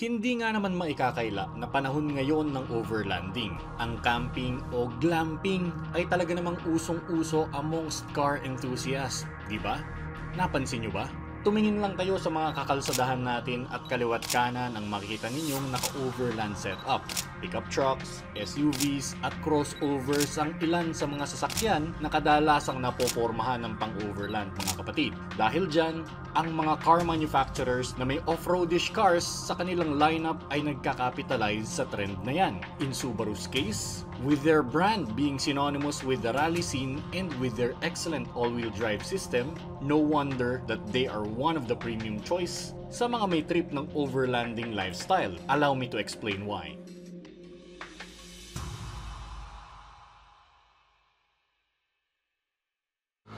Hindi nga naman maikakaila na panahon ngayon ng overlanding. Ang camping o glamping ay talaga namang usong-uso amongst car enthusiasts, di ba? Napansin nyo ba? Tumingin lang kayo sa mga kakalsadahan natin at kaliwat kanan ang makikita ninyong naka-overland setup. Pickup trucks, SUVs at crossovers ang ilan sa mga sasakyan na kadalasang napopormahan ng pang-overland mga kapatid. Dahil dyan, ang mga car manufacturers na may off-roadish cars sa kanilang lineup ay nagkakapitalize sa trend na yan. In Subaru's case, with their brand being synonymous with the rally scene and with their excellent all-wheel drive system, no wonder that they are one of the premium choice sa mga may trip ng overlanding lifestyle. Allow me to explain why.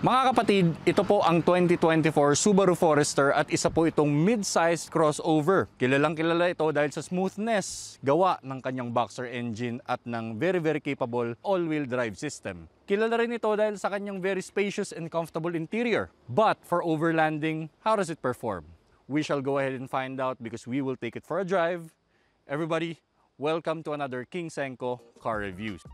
Mga kapatid, ito po ang 2024 Subaru Forester at isa po itong mid-sized crossover. Kilalang kilala ito dahil sa smoothness, gawa ng kanyang boxer engine at ng very capable all-wheel drive system. Kilala rin ito dahil sa kanyang very spacious and comfortable interior. But for overlanding, how does it perform? We shall go ahead and find out because we will take it for a drive. Everybody, welcome to another King Senko Car Reviews.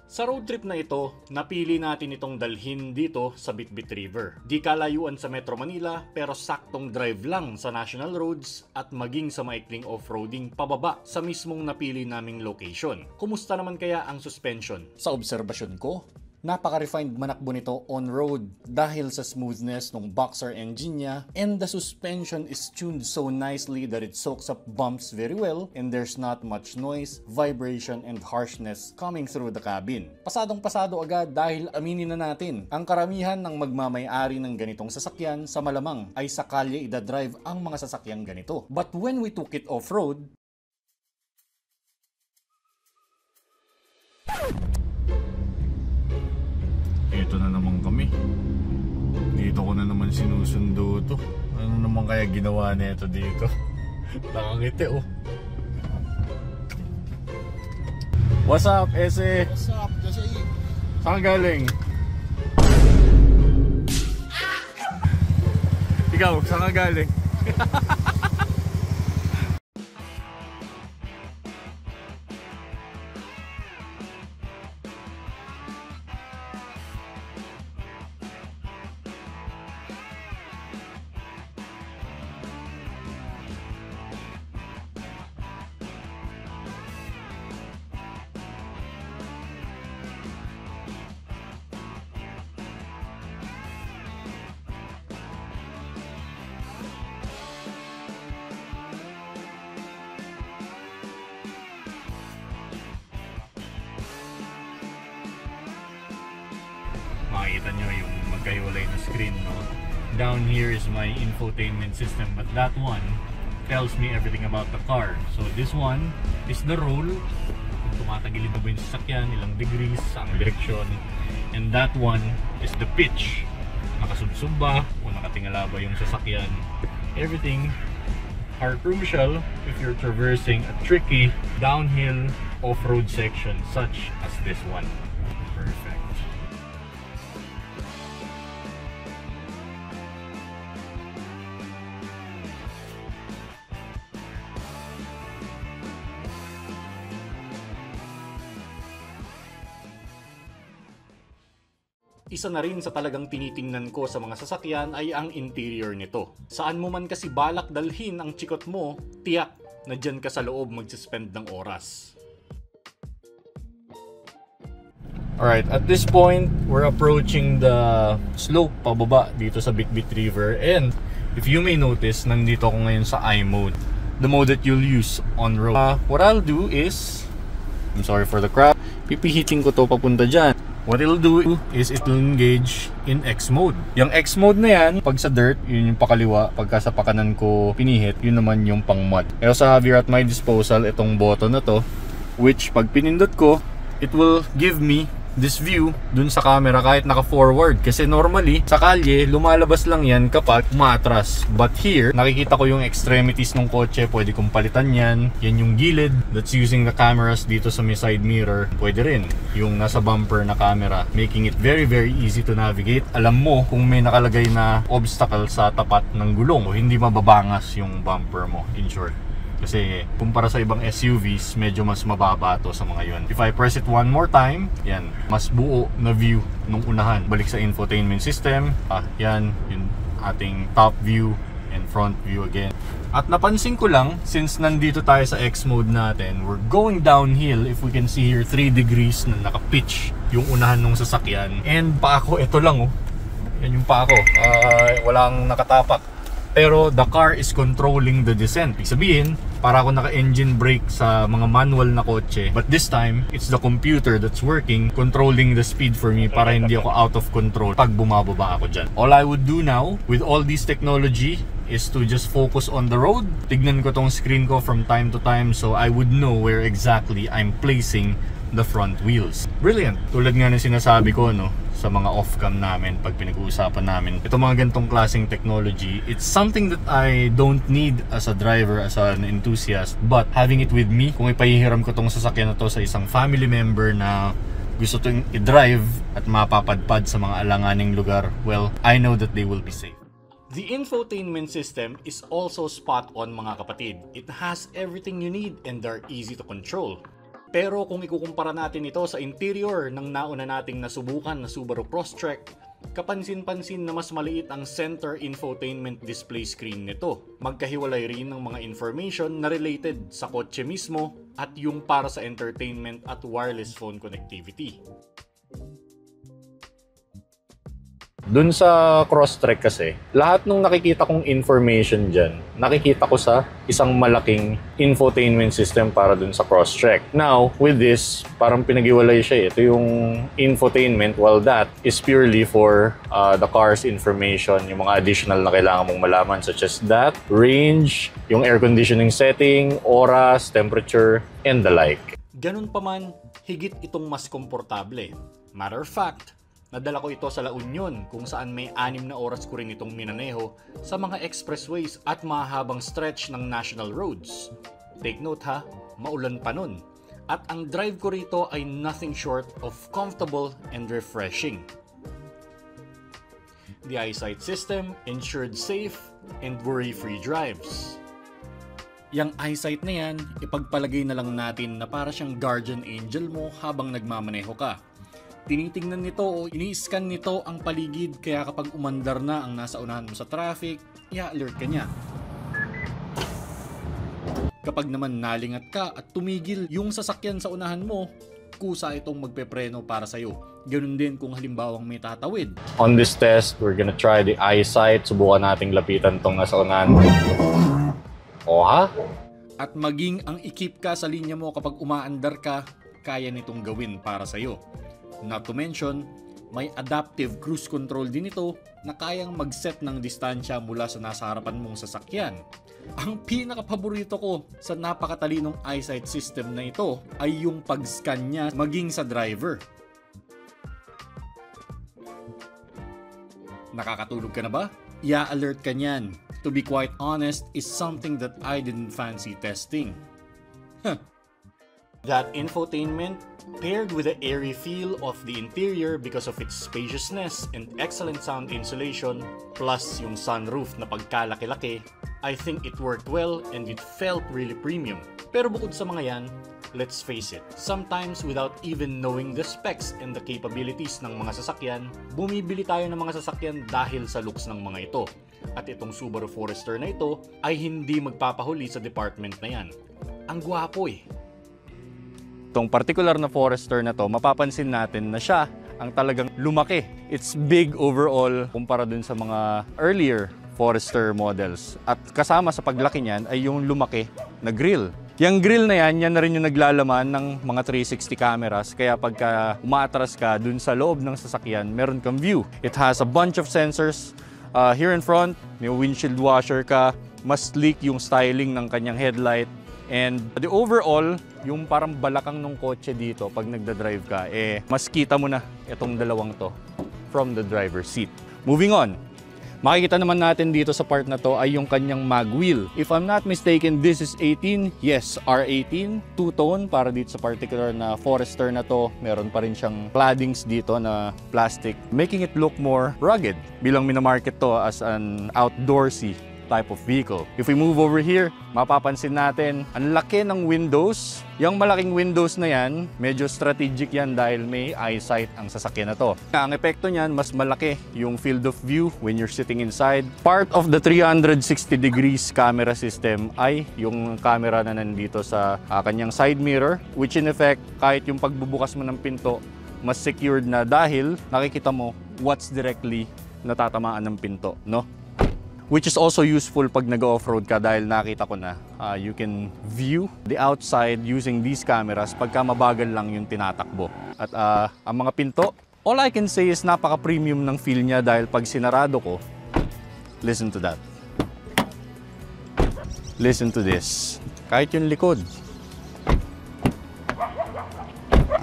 Sa road trip na ito, napili natin itong dalhin dito sa Bitbit River. Di kalayuan sa Metro Manila pero saktong drive lang sa national roads at maging sa maikling off-roading pababa sa mismong napili naming location. Kumusta naman kaya ang suspension? Sa obserbasyon ko, napaka-refined manakbo nito on-road dahil sa smoothness ng boxer engine niya, and the suspension is tuned so nicely that it soaks up bumps very well and there's not much noise, vibration, and harshness coming through the cabin. Pasadong-pasado agad dahil aminin na natin, ang karamihan ng magmamay-ari ng ganitong sasakyan sa malamang ay sa kalye idadrive ang mga sasakyang ganito. But when we took it off-road, ito na naman kami. Dito ko na naman sinusundo to. Ano naman kaya ginawa nito dito? Nakangiti oh. What's up, Ese? What's up, Jose? Saan galing? Ikaw, saan ka galing? Makikita nyo yung magkahiwalay na screen, no? Down here is my infotainment system, but that one tells me everything about the car. So this one is the roll, kung tumatagilid na ba yung sasakyan, ilang degrees, ang direksyon. And that one is the pitch, nakasubsub ba o nakatingala ba yung sasakyan. Everything are crucial if you're traversing a tricky downhill off-road section such as this one. Perfect. Isa na rin sa talagang tinitingnan ko sa mga sasakyan ay ang interior nito. Saan mo man kasi balak dalhin ang chikot mo, tiyak na dyan ka sa loob magsispend ng oras. Alright, at this point, we're approaching the slope pababa dito sa Bitbit River. And if you may notice, nandito ako ngayon sa I mode, the mode that you'll use on road. What I'll do is, I'm sorry for the crap, pipihitin ko to papunta dyan. What it'll do is it'll engage in X mode. Yung X mode na yan, pag sa dirt, yun yung pakaliwa. Pagka sa pakanan ko pinihit, yun naman yung pang mud. I also have here at my disposal itong button na to, which pag pinindot ko, it will give me this view dun sa camera kahit naka-forward. Kasi normally, sa kalye, lumalabas lang yan kapag umaatras. But here, nakikita ko yung extremities ng kotse. Pwede kong palitan yan. Yan yung gilid that's using the cameras dito sa may side mirror. Pwede rin yung nasa bumper na camera, making it very easy to navigate. Alam mo kung may nakalagay na obstacle sa tapat ng gulong o hindi mababangas yung bumper mo, in short. Kasi kumpara sa ibang SUVs, medyo mas mababa to sa mga yun. If I press it one more time, yan, mas buo na view nung unahan. Balik sa infotainment system, yan, yung ating top view and front view again. At napansin ko lang, since nandito tayo sa X mode natin, we're going downhill. If we can see here, 3 degrees na naka-pitch yung unahan ng sasakyan. And pa ako, ito lang oh. Yan yung pa ako. Walang nakatapak. Pero the car is controlling the descent. Ibig sabihin, para ako naka-engine brake sa mga manual na kotse. But this time, it's the computer that's working, controlling the speed for me para hindi ako out of control pag bumababa ako dyan. All I would do now, with all this technology, is to just focus on the road. Tignan ko tong screen ko from time to time so I would know where exactly I'm placing the front wheels. Brilliant! Tulad nga ng sinasabi ko, no, sa mga off-cam namin pag pinag-uusapan namin, ito mga ganitong klaseng technology, it's something that I don't need as a driver, as an enthusiast, but having it with me, kung ipahihiram ko tong sasakyan na to sa isang family member na gusto itong i-drive at mapapadpad sa mga alanganing lugar, well, I know that they will be safe. The infotainment system is also spot on mga kapatid. It has everything you need and they're easy to control. Pero kung ikukumpara natin ito sa interior ng nauna nating nasubukan na Subaru Crosstrek, kapansin-pansin na mas maliit ang center infotainment display screen nito. Magkahiwalay rin ng mga information na related sa kotse mismo at yung para sa entertainment at wireless phone connectivity. Dun sa Crosstrek kasi, lahat ng nakikita kong information dyan, nakikita ko sa isang malaking infotainment system para dun sa Crosstrek. Now, with this, parang pinag-iwalay siya. Ito yung infotainment, while that is purely for the car's information, yung mga additional na kailangan mong malaman, such as that, range, yung air conditioning setting, oras, temperature, and the like. Ganun pa man, higit itong mas komportable. Matter of fact, nadala ko ito sa La Union kung saan may 6 na oras ko rin itong minaneho sa mga expressways at mahabang stretch ng national roads. Take note ha, maulan pa nun. At ang drive ko rito ay nothing short of comfortable and refreshing. The EyeSight system ensured safe and worry-free drives. Yang EyeSight na yan, ipagpalagay na lang natin na para siyang guardian angel mo habang nagmamaneho ka. Tinitingnan nito o ini-scan nito ang paligid kaya kapag umandar na ang nasa unahan mo sa traffic, i-alert ka niya. Kapag naman nalingat ka at tumigil yung sasakyan sa unahan mo, kusa itong magpepreno para sa'yo. Ganun din kung halimbawang may tatawid. On this test, we're gonna try the EyeSight. Subukan nating lapitan tong nasa unahan mo. O ha? At maging ang ikip ka sa linya mo kapag umaandar ka, kaya nitong gawin para sa'yo. Not to mention, may adaptive cruise control din ito na kayang mag-set ng distansya mula sa nasa harapan mong sasakyan. Ang pinaka-paborito ko sa napakatalinong EyeSight system na ito ay yung pag-scan niya maging sa driver. Nakakatulog ka na ba? I-alert ka niyan. To be quite honest, is something that I didn't fancy testing. That infotainment, paired with the airy feel of the interior because of its spaciousness and excellent sound insulation, plus yung sunroof na pagkalaki-laki, I think it worked well and it felt really premium. Pero bukod sa mga yan, let's face it, sometimes without even knowing the specs and the capabilities ng mga sasakyan, bumibili tayo ng mga sasakyan dahil sa looks ng mga ito. At itong Subaru Forester na ito ay hindi magpapahuli sa department na yan. Ang gwapo eh. Itong particular na Forester na to, mapapansin natin na siya ang talagang lumaki. It's big overall kumpara dun sa mga earlier Forester models. At kasama sa paglaki niyan ay yung lumaki na grille. Yung grille na yan na rin yung naglalaman ng mga 360 cameras. Kaya pagka umaatras ka dun sa loob ng sasakyan, meron kang view. It has a bunch of sensors. Here in front, may windshield washer ka. Mas sleek yung styling ng kanyang headlight. And the overall, yung parang balakang ng kotse dito pag nagda-drive ka, mas kita mo na itong dalawang to from the driver's seat. Moving on, makikita naman natin dito sa part na to ay yung kanyang mag wheel. If I'm not mistaken, this is 18. Yes, R18, two-tone para dito sa particular na Forester na to. Meron pa rin siyang claddings dito na plastic, making it look more rugged. Bilang minamarket to as an outdoorsy type of vehicle. If we move over here, mapapansin natin, ang laki ng windows. Yung malaking windows na yan, medyo strategic yan dahil may eyesight ang sasakyan na to. Ang epekto niyan, mas malaki yung field of view when you're sitting inside. Part of the 360 degrees camera system ay yung camera na nandito sa kanyang side mirror, which in effect, kahit yung pagbubukas mo ng pinto, mas secured na dahil nakikita mo what's directly natatamaan ng pinto, no? Which is also useful pag nag-off-road ka dahil nakita ko na you can view the outside using these cameras pagka mabagal lang yung tinatakbo. At ang mga pinto, all I can say is napaka-premium ng feel niya dahil pag sinarado ko, listen to that. Listen to this. Kahit yung likod.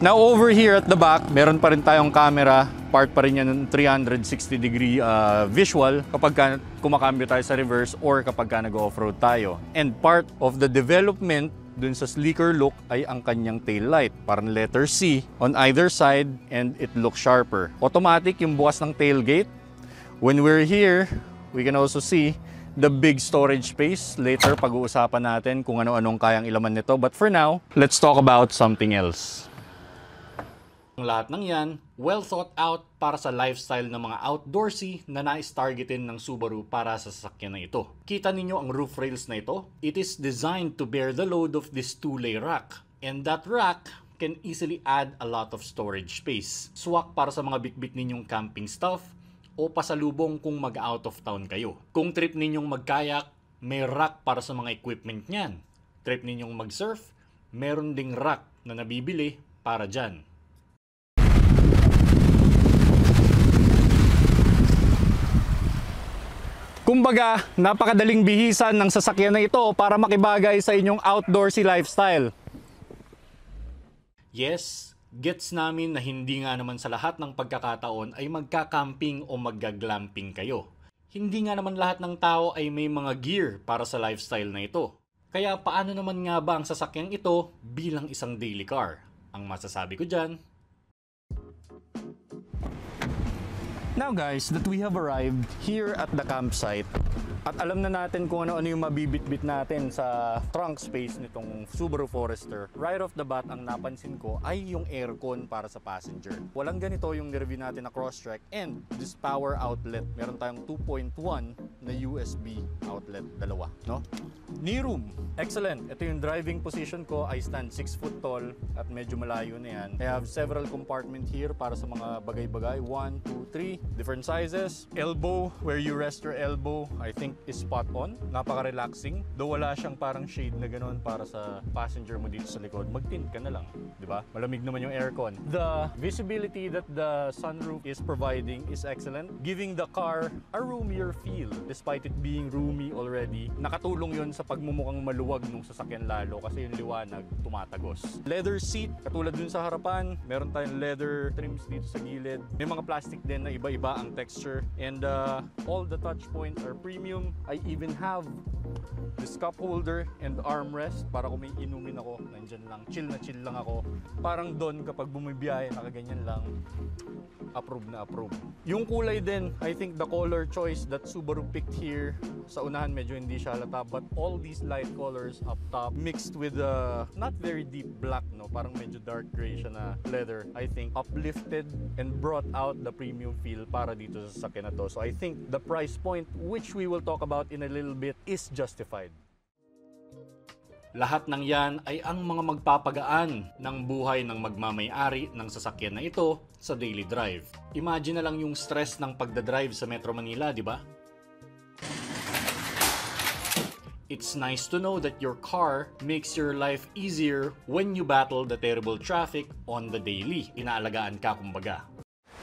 Now over here at the back, meron pa rin tayong camera. Part pa rin yan ng 360 degree visual kapag kumakambyo tayo sa reverse or kapag nag-off-road tayo. And part of the development dun sa sleeker look ay ang kanyang tail light. Parang letter C on either side and it looks sharper. Automatic yung bukas ng tailgate. When we're here, we can also see the big storage space. Later, pag-uusapan natin kung ano-anong kayang ilaman nito. But for now, let's talk about something else. Ang lahat ng yan, well thought out para sa lifestyle ng mga outdoorsy na nais-targetin ng Subaru para sa sasakyan na ito. Kita ninyo ang roof rails na ito? It is designed to bear the load of this two-lay rack. And that rack can easily add a lot of storage space. Swak para sa mga bitbit ninyong camping stuff o pasalubong kung mag-out of town kayo. Kung trip ninyong mag-kayak, may rack para sa mga equipment niyan. Trip ninyong mag-surf, meron ding rack na nabibili para dyan. Kumbaga, napakadaling bihisan ng sasakyan na ito para makibagay sa inyong outdoorsy lifestyle. Yes, gets namin na hindi nga naman sa lahat ng pagkakataon ay magka-camping o magga-glamping kayo. Hindi nga naman lahat ng tao ay may mga gear para sa lifestyle na ito. Kaya paano naman nga ba ang sasakyang ito bilang isang daily car? Ang masasabi ko dyan, now guys, that we have arrived here at the campsite at alam na natin kung ano-ano yung mabibitbit natin sa trunk space nitong Subaru Forester. Right off the bat, ang napansin ko ay yung aircon para sa passenger. Walang ganito yung nireview natin na Crosstrek and this power outlet. Meron tayong 2.1 na USB outlet, dalawa, no? Knee room, excellent. Ito yung driving position ko. I stand 6 foot tall at medyo malayo na yan. I have several compartment here para sa mga bagay-bagay. 1, 2, 3, different sizes. Elbow, where you rest your elbow, I think is spot on. Napaka-relaxing. Though wala siyang parang shade na ganoon para sa passenger mo dito sa likod. Mag-tint ka na lang, di ba? Malamig naman yung aircon. The visibility that the sunroof is providing is excellent, giving the car a roomier feel. Despite it being roomy already, nakatulong yun sa pagmumukhang maluwag nung sasakyan lalo kasi yung liwanag tumatagos. Leather seat, katulad dun sa harapan, meron tayong leather trims dito sa gilid. May mga plastic din na iba-iba ang texture and all the touch points are premium. I even have this cup holder and armrest para kung may inumin ako, nandyan lang, chill na chill lang ako. Parang doon kapag bumibiyahe, nakaganyan lang, approve na approve. Yung kulay din, I think the color choice that Subaru picked here, sa unahan medyo hindi siya halata, but all these light colors up top mixed with not very deep black, no, parang medyo dark gray siya na leather, I think uplifted and brought out the premium feel para dito sa sasakyan na to. So I think the price point, which we will talk about in a little bit, is justified. Lahat ng yan ay ang mga magpapagaan ng buhay ng magmamay-ari ng sasakyan na ito sa daily drive. Imagine na lang yung stress ng pagdadrive sa Metro Manila, di ba? It's nice to know that your car makes your life easier when you battle the terrible traffic on the daily. Inaalagaan ka kumbaga.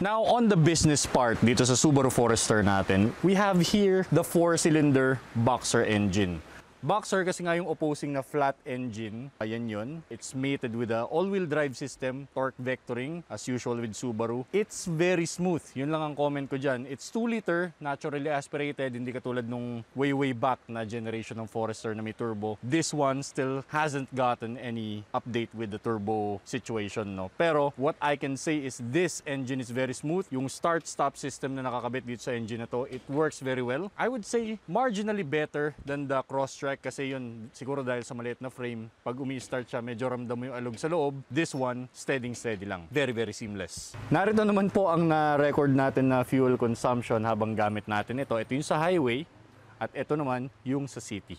Now, on the business part dito sa Subaru Forester natin, we have here the 4-cylinder Boxer engine. Boxer kasi nga yung opposing na flat engine. Ayan yun. It's mated with a all-wheel drive system, torque vectoring, as usual with Subaru. It's very smooth. Yun lang ang comment ko dyan. It's 2 liter, naturally aspirated, hindi katulad nung way back na generation ng Forester na may turbo. This one still hasn't gotten any update with the turbo situation, no? Pero what I can say is this engine is very smooth. Yung start-stop system na nakakabit dito sa engine na to, it works very well. I would say marginally better than the Crosstrek kasi yun siguro dahil sa maliit na frame. Pag umi-start siya, medyo ramdam mo yung alog sa loob. This one, steady lang. Very seamless. Narito naman po ang na-record natin na fuel consumption habang gamit natin ito. Ito yung sa highway at ito naman yung sa city.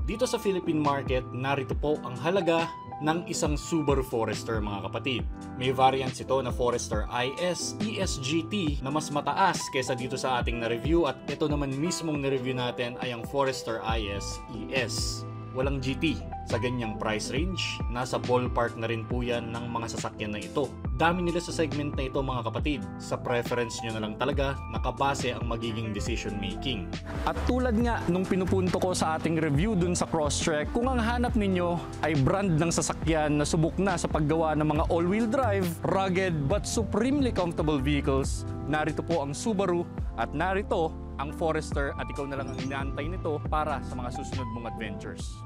Dito sa Philippine market, narito po ang halaga ng isang Subaru Forester mga kapatid. May variants ito na Forester IS, ES-GT na mas mataas kesa dito sa ating na-review at ito naman mismong na-review natin ay ang Forester IS ES. Walang GT. Sa ganyang price range, nasa ballpark na rin po yan ng mga sasakyan na ito. Dami nila sa segment na ito mga kapatid. Sa preference nyo na lang talaga, nakabase ang magiging decision making. At tulad nga nung pinupunto ko sa ating review dun sa Crosstrek, kung ang hanap ninyo ay brand ng sasakyan na subok na sa paggawa ng mga all-wheel drive, rugged but supremely comfortable vehicles, narito po ang Subaru at narito ang Forester at ikaw na lang ang inaantay nito para sa mga susunod mong adventures.